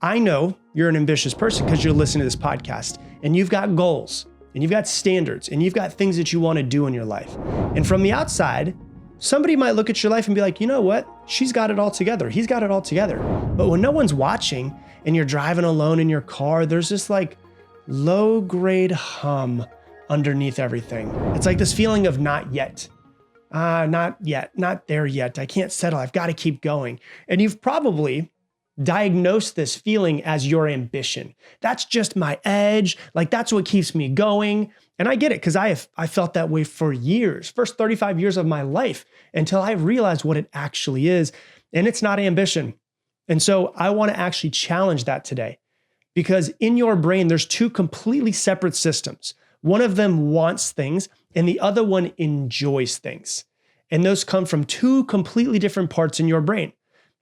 I know you're an ambitious person because you're listening to this podcast and you've got goals and you've got standards and you've got things that you want to do in your life. And from the outside, somebody might look at your life and be like, you know what? She's got it all together. He's got it all together. But when no one's watching and you're driving alone in your car, there's this like low grade hum underneath everything. It's like this feeling of not yet. Not yet, not there yet. I can't settle. I've got to keep going. And you've probably diagnosed this feeling as your ambition. That's just my edge. Like that's what keeps me going. And I get it because I felt that way for years, first 35 years of my life, until I realized what it actually is. And it's not ambition. And so I want to actually challenge that today, because in your brain, there's two completely separate systems. One of them wants things and the other one enjoys things. And those come from two completely different parts in your brain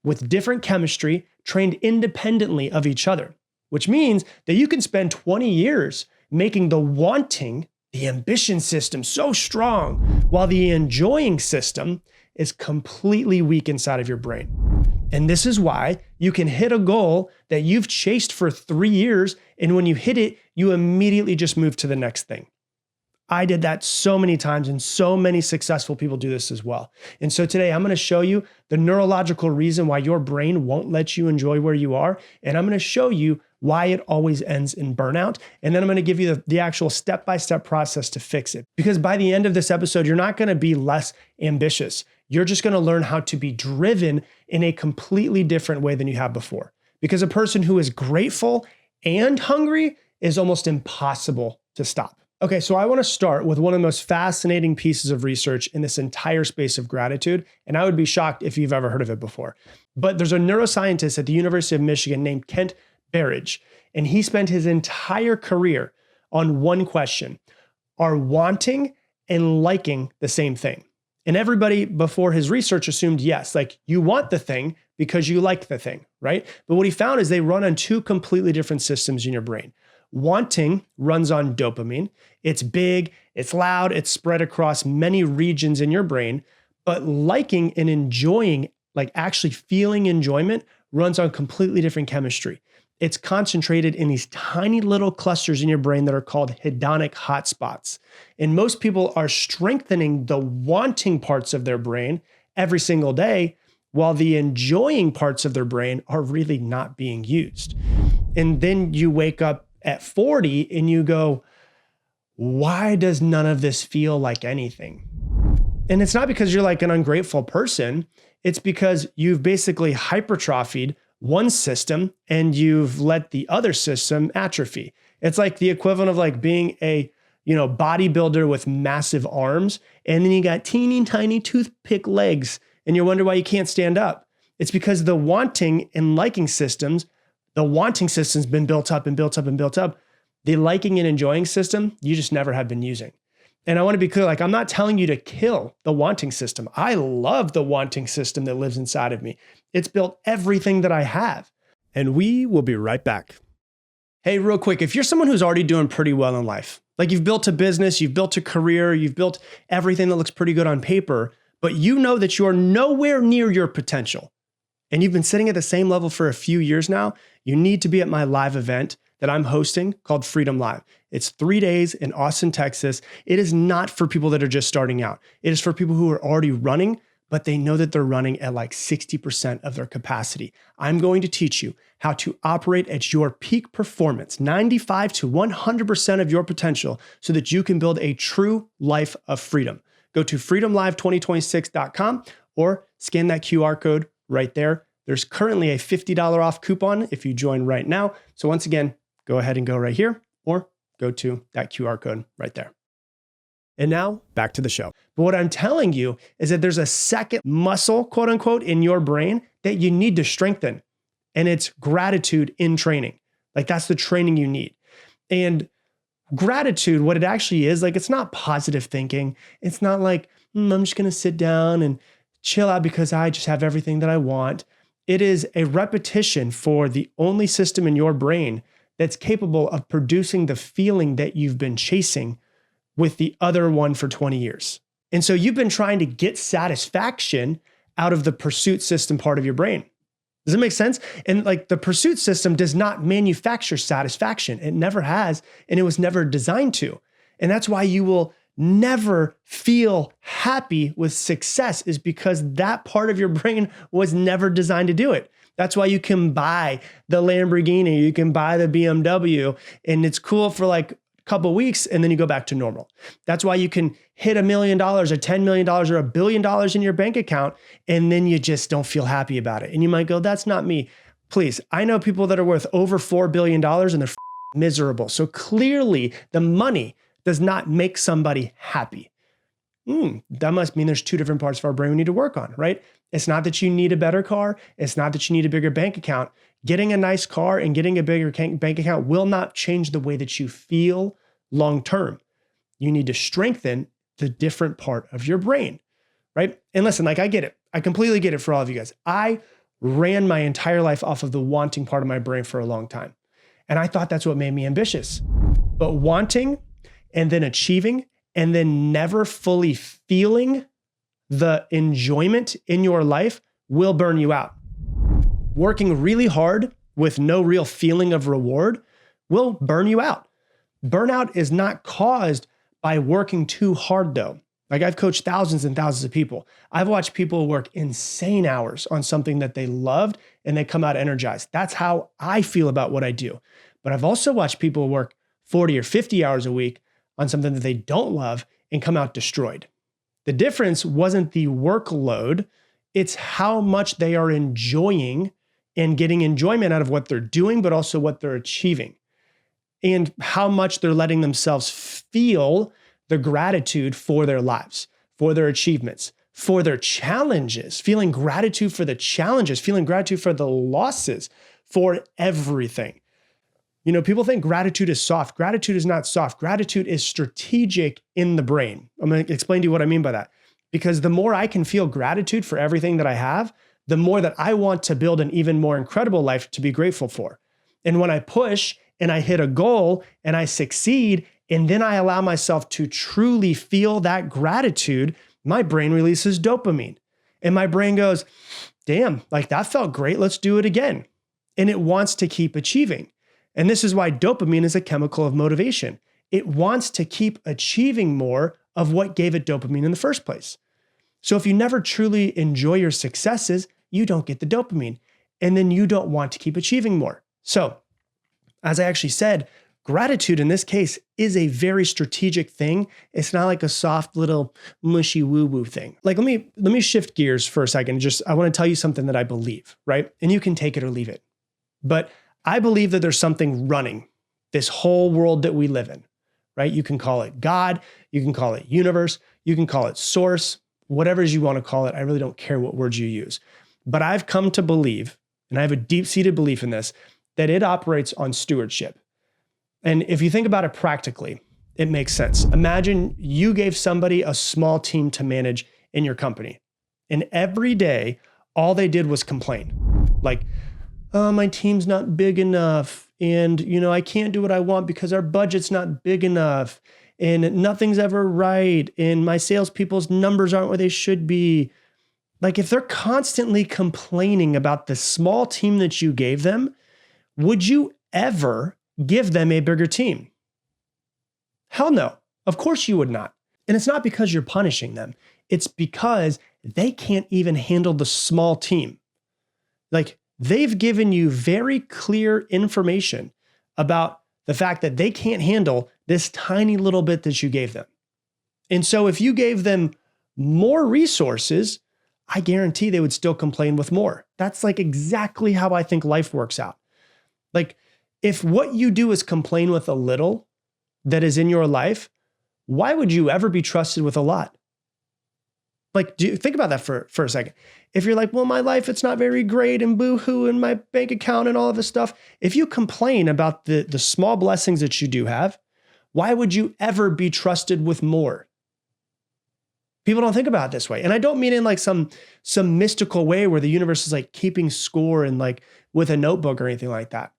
with different chemistry trained independently of each other, which means that you can spend 20 years making the wanting, the ambition system so strong, while the enjoying system is completely weak inside of your brain. And this is why you can hit a goal that you've chased for 3 years, and when you hit it, you immediately just move to the next thing. I did that so many times, and so many successful people do this as well. And so today I'm going to show you the neurological reason why your brain won't let you enjoy where you are. And I'm going to show you why it always ends in burnout. And then I'm going to give you the actual step-by-step process to fix it. Because by the end of this episode, you're not going to be less ambitious. You're just going to learn how to be driven in a completely different way than you have before. Because a person who is grateful and hungry is almost impossible to stop. Okay, so I want to start with one of the most fascinating pieces of research in this entire space of gratitude, and I would be shocked if you've ever heard of it before. But there's a neuroscientist at the University of Michigan named Kent Berridge, and he spent his entire career on one question: are wanting and liking the same thing? And everybody before his research assumed yes, like you want the thing because you like the thing, right? But what he found is they run on two completely different systems in your brain. Wanting runs on dopamine. It's big, it's loud, it's spread across many regions in your brain. But liking and enjoying, like actually feeling enjoyment, runs on completely different chemistry. It's concentrated in these tiny little clusters in your brain that are called hedonic hotspots. And most people are strengthening the wanting parts of their brain every single day, while the enjoying parts of their brain are really not being used. And then you wake up at 40 and you go, why does none of this feel like anything? And it's not because you're like an ungrateful person. It's because you've basically hypertrophied one system and you've let the other system atrophy. It's like the equivalent of like being a, bodybuilder with massive arms, and then you got teeny tiny toothpick legs and you wonder why you can't stand up. It's because the wanting and liking systems, the wanting system's been built up and built up and built up. The liking and enjoying system, you just never have been using. And I want to be clear, like I'm not telling you to kill the wanting system. I love the wanting system that lives inside of me. It's built everything that I have. And we will be right back. Hey, real quick, if you're someone who's already doing pretty well in life, like you've built a business, you've built a career, you've built everything that looks pretty good on paper, but you know that you're nowhere near your potential, and you've been sitting at the same level for a few years now, you need to be at my live event that I'm hosting called Freedom Live. It's 3 days in Austin, Texas. It is not for people that are just starting out. It is for people who are already running, but they know that they're running at like 60% of their capacity. I'm going to teach you how to operate at your peak performance, 95 to 100% of your potential, so that you can build a true life of freedom. Go to freedomlive2026.com or scan that QR code right there. There's currently a $50 off coupon if you join right now. So once again, go ahead and go right here or go to that QR code right there. And now back to the show. But what I'm telling you is that there's a second muscle, quote unquote, in your brain that you need to strengthen. And it's gratitude in training. Like that's the training you need. And gratitude, what it actually is, like it's not positive thinking. It's not like, I'm just going to sit down and chill out because I just have everything that I want. It is a repetition for the only system in your brain that's capable of producing the feeling that you've been chasing with the other one for 20 years. And so you've been trying to get satisfaction out of the pursuit system part of your brain. Does it make sense? And like the pursuit system does not manufacture satisfaction. It never has, and it was never designed to. And that's why you will never feel happy with success, is because that part of your brain was never designed to do it. That's why you can buy the Lamborghini, you can buy the BMW, and it's cool for like a couple of weeks, and then you go back to normal. That's why you can hit $1 million or $10 million or $1 billion in your bank account, and then you just don't feel happy about it. And you might go, that's not me. Please, I know people that are worth over $4 billion and they're miserable. So clearly the money does not make somebody happy. That must mean there's two different parts of our brain we need to work on, right? It's not that you need a better car. It's not that you need a bigger bank account. Getting a nice car and getting a bigger bank account will not change the way that you feel long-term. You need to strengthen the different part of your brain, right? And listen, like I get it. I completely get it for all of you guys. I ran my entire life off of the wanting part of my brain for a long time. And I thought that's what made me ambitious. But wanting and then achieving and then never fully feeling the enjoyment in your life will burn you out. Working really hard with no real feeling of reward will burn you out. Burnout is not caused by working too hard though. Like I've coached thousands and thousands of people. I've watched people work insane hours on something that they loved and they come out energized. That's how I feel about what I do. But I've also watched people work 40 or 50 hours a week on something that they don't love and come out destroyed. The difference wasn't the workload, it's how much they are enjoying and getting enjoyment out of what they're doing, but also what they're achieving, and how much they're letting themselves feel the gratitude for their lives, for their achievements, for their challenges, feeling gratitude for the challenges, feeling gratitude for the losses, for everything. You know, people think gratitude is soft. Gratitude is not soft. Gratitude is strategic in the brain. I'm going to explain to you what I mean by that. Because the more I can feel gratitude for everything that I have, the more that I want to build an even more incredible life to be grateful for. And when I push and I hit a goal and I succeed, and then I allow myself to truly feel that gratitude, my brain releases dopamine. And my brain goes, damn, like that felt great. Let's do it again. And it wants to keep achieving. And this is why dopamine is a chemical of motivation. It wants to keep achieving more of what gave it dopamine in the first place. So if you never truly enjoy your successes, you don't get the dopamine. And then you don't want to keep achieving more. So as I actually said, gratitude in this case is a very strategic thing. It's not like a soft little mushy woo-woo thing. Like let me shift gears for a second. I want to tell you something that I believe, right? And you can take it or leave it. But I believe that there's something running this whole world that we live in, right? You can call it God, you can call it universe, you can call it source, whatever you want to call it. I really don't care what words you use. But I've come to believe, and I have a deep-seated belief in this, that it operates on stewardship. And if you think about it practically, it makes sense. Imagine you gave somebody a small team to manage in your company, and every day, all they did was complain. Like, oh, my team's not big enough. And, I can't do what I want because our budget's not big enough. And nothing's ever right. And my salespeople's numbers aren't where they should be. Like if they're constantly complaining about the small team that you gave them, would you ever give them a bigger team? Hell no. Of course you would not. And it's not because you're punishing them. It's because they can't even handle the small team. Like, they've given you very clear information about the fact that they can't handle this tiny little bit that you gave them. And so if you gave them more resources, I guarantee they would still complain with more. That's like exactly how I think life works out. Like if what you do is complain with a little that is in your life, why would you ever be trusted with a lot? Like, think about that for a second. If you're like, well, my life, it's not very great and boo-hoo and my bank account and all of this stuff. If you complain about the small blessings that you do have, why would you ever be trusted with more? People don't think about it this way. And I don't mean in like some mystical way where the universe is like keeping score and like with a notebook or anything like that.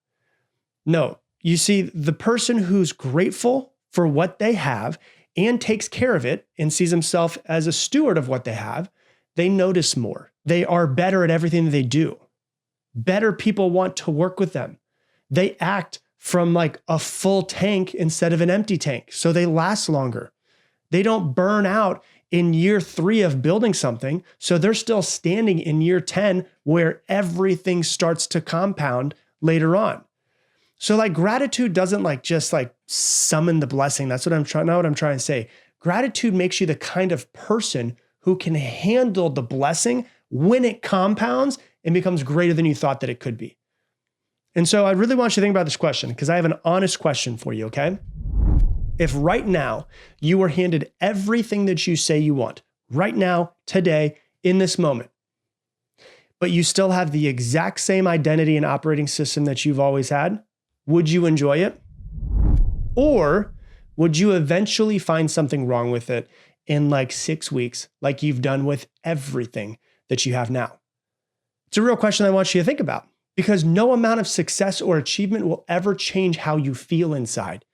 No, you see, the person who's grateful for what they have and takes care of it and sees himself as a steward of what they have, they notice more. They are better at everything that they do. Better people want to work with them. They act from like a full tank instead of an empty tank. So they last longer. They don't burn out in year 3 of building something. So they're still standing in year 10 where everything starts to compound later on. So like gratitude doesn't like just like summon the blessing. That's what I'm trying, not what I'm trying to say. Gratitude makes you the kind of person who can handle the blessing when it compounds and becomes greater than you thought that it could be. And so I really want you to think about this question because I have an honest question for you, okay? If right now you were handed everything that you say you want, right now, today, in this moment, but you still have the exact same identity and operating system that you've always had, would you enjoy it? Or would you eventually find something wrong with it in like 6 weeks, like you've done with everything that you have now? It's a real question I want you to think about because no amount of success or achievement will ever change how you feel inside,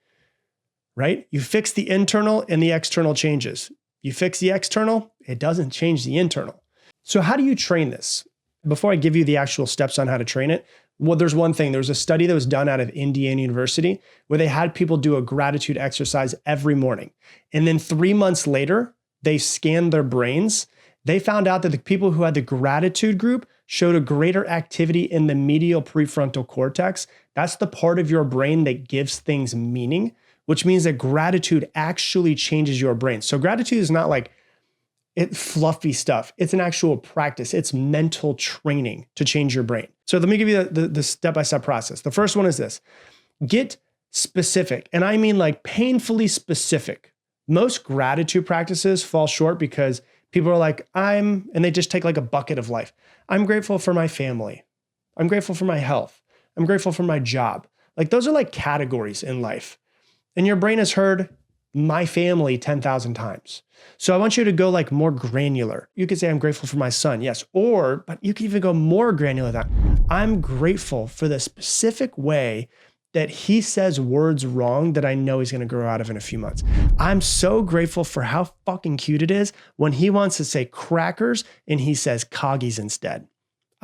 right? You fix the internal and the external changes. You fix the external, it doesn't change the internal. So how do you train this? Before I give you the actual steps on how to train it, well, there's one thing. There was a study that was done out of Indiana University where they had people do a gratitude exercise every morning. And then 3 months later, they scanned their brains. They found out that the people who had the gratitude group showed a greater activity in the medial prefrontal cortex. That's the part of your brain that gives things meaning, which means that gratitude actually changes your brain. So gratitude is not like fluffy stuff. It's an actual practice. It's mental training to change your brain. So let me give you the step-by-step process. The first one is this. Get specific. And I mean like painfully specific. Most gratitude practices fall short because people are like, and they just take like a bucket of life. I'm grateful for my family. I'm grateful for my health. I'm grateful for my job. Like those are like categories in life. And your brain has heard my family 10,000 times. So I want you to go like more granular. You could say, I'm grateful for my son. Yes. But you can even go more granular than that. I'm grateful for the specific way that he says words wrong that I know he's going to grow out of in a few months. I'm so grateful for how fucking cute it is when he wants to say crackers and he says coggies instead.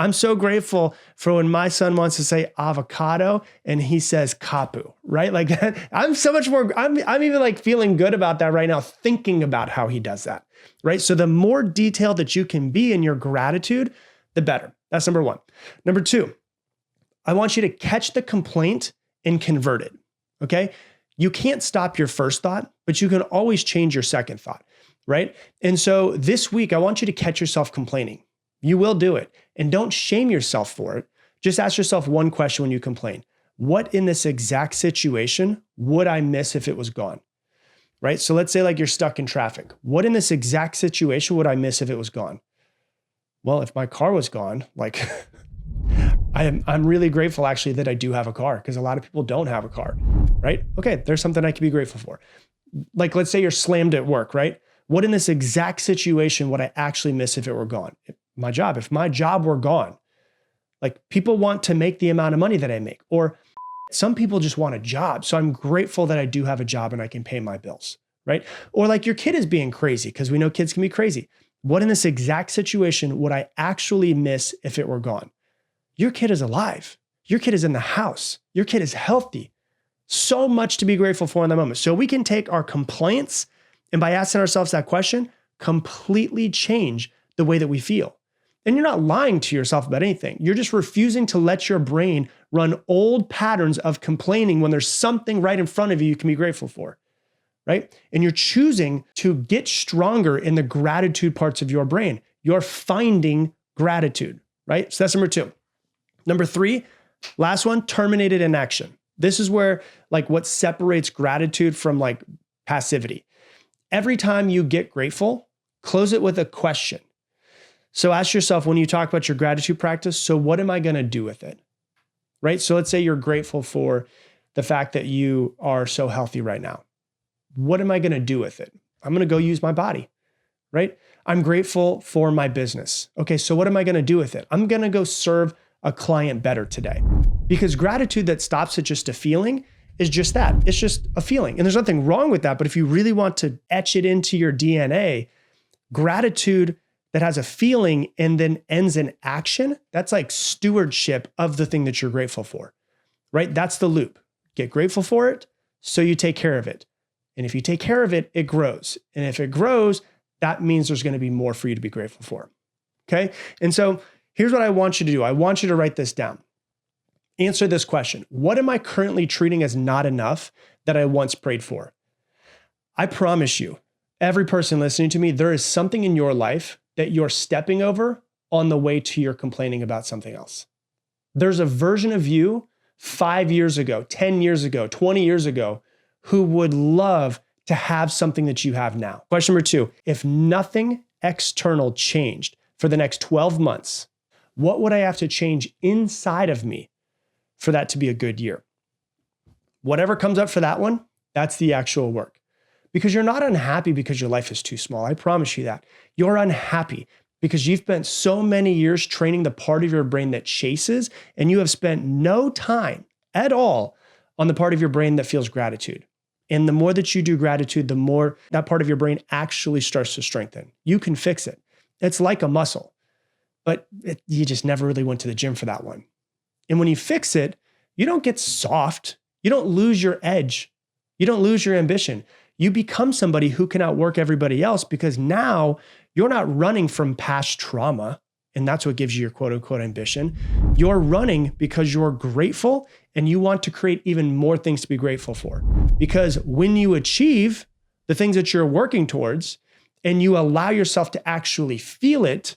I'm so grateful for when my son wants to say avocado and he says kapu, right? Like that. I'm so much more, I'm even like feeling good about that right now, thinking about how he does that, right? So the more detailed that you can be in your gratitude, the better. That's number one. Number two, I want you to catch the complaint and convert it, okay? You can't stop your first thought, but you can always change your second thought, right? And so this week, I want you to catch yourself complaining. You will do it. And don't shame yourself for it. Just ask yourself one question when you complain. What in this exact situation would I miss if it was gone? Right? So let's say like you're stuck in traffic. What in this exact situation would I miss if it was gone? Well, if my car was gone, like I'm really grateful actually that I do have a car because a lot of people don't have a car, right? Okay, there's something I can be grateful for. Like let's say you're slammed at work, right? What in this exact situation would I actually miss if it were gone? If my job were gone, like people want to make the amount of money that I make, or some people just want a job. So I'm grateful that I do have a job and I can pay my bills, right? Or like your kid is being crazy because we know kids can be crazy. What in this exact situation would I actually miss if it were gone? Your kid is alive. Your kid is in the house. Your kid is healthy. So much to be grateful for in that moment. So we can take our complaints and by asking ourselves that question, completely change the way that we feel. And you're not lying to yourself about anything. You're just refusing to let your brain run old patterns of complaining when there's something right in front of you can be grateful for, right? And you're choosing to get stronger in the gratitude parts of your brain. You're finding gratitude, right? So that's number two. Number three, last one, terminated inaction. This is where like what separates gratitude from like passivity. Every time you get grateful, close it with a question. So ask yourself when you talk about your gratitude practice, so what am I going to do with it? Right? So let's say you're grateful for the fact that you are so healthy right now. What am I going to do with it? I'm going to go use my body, right? I'm grateful for my business. Okay, so what am I going to do with it? I'm going to go serve a client better today. Because gratitude that stops at just a feeling is just that. It's just a feeling. And there's nothing wrong with that. But if you really want to etch it into your DNA, gratitude that has a feeling and then ends in action, that's like stewardship of the thing that you're grateful for, right? That's the loop. Get grateful for it, so you take care of it. And if you take care of it, it grows. And if it grows, that means there's going to be more for you to be grateful for. Okay. And so here's what I want you to do. I want you to write this down. Answer this question. What am I currently treating as not enough that I once prayed for? I promise you, every person listening to me, there is something in your life that you're stepping over on the way to your complaining about something else. There's a version of you 5 years ago, 10 years ago, 20 years ago, who would love to have something that you have now. Question number 2, if nothing external changed for the next 12 months, what would I have to change inside of me for that to be a good year? Whatever comes up for that one, that's the actual work. Because you're not unhappy because your life is too small. I promise you that. You're unhappy because you've spent so many years training the part of your brain that chases, and you have spent no time at all on the part of your brain that feels gratitude. And the more that you do gratitude, the more that part of your brain actually starts to strengthen. You can fix it. It's like a muscle, but you just never really went to the gym for that one. And when you fix it, you don't get soft. You don't lose your edge. You don't lose your ambition. You become somebody who can outwork everybody else because now you're not running from past trauma, and that's what gives you your quote unquote ambition. You're running because you're grateful and you want to create even more things to be grateful for. Because when you achieve the things that you're working towards and you allow yourself to actually feel it,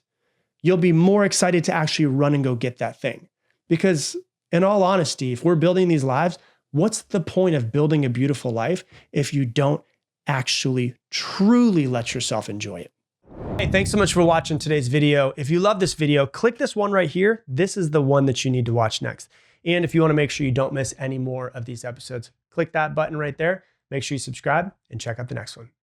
you'll be more excited to actually run and go get that thing. Because in all honesty, if we're building these lives, what's the point of building a beautiful life if you don't actually truly let yourself enjoy it? Hey, thanks so much for watching today's video. If you love this video, click this one right here. This is the one that you need to watch next. And if you want to make sure you don't miss any more of these episodes, click that button right there. Make sure you subscribe and check out the next one.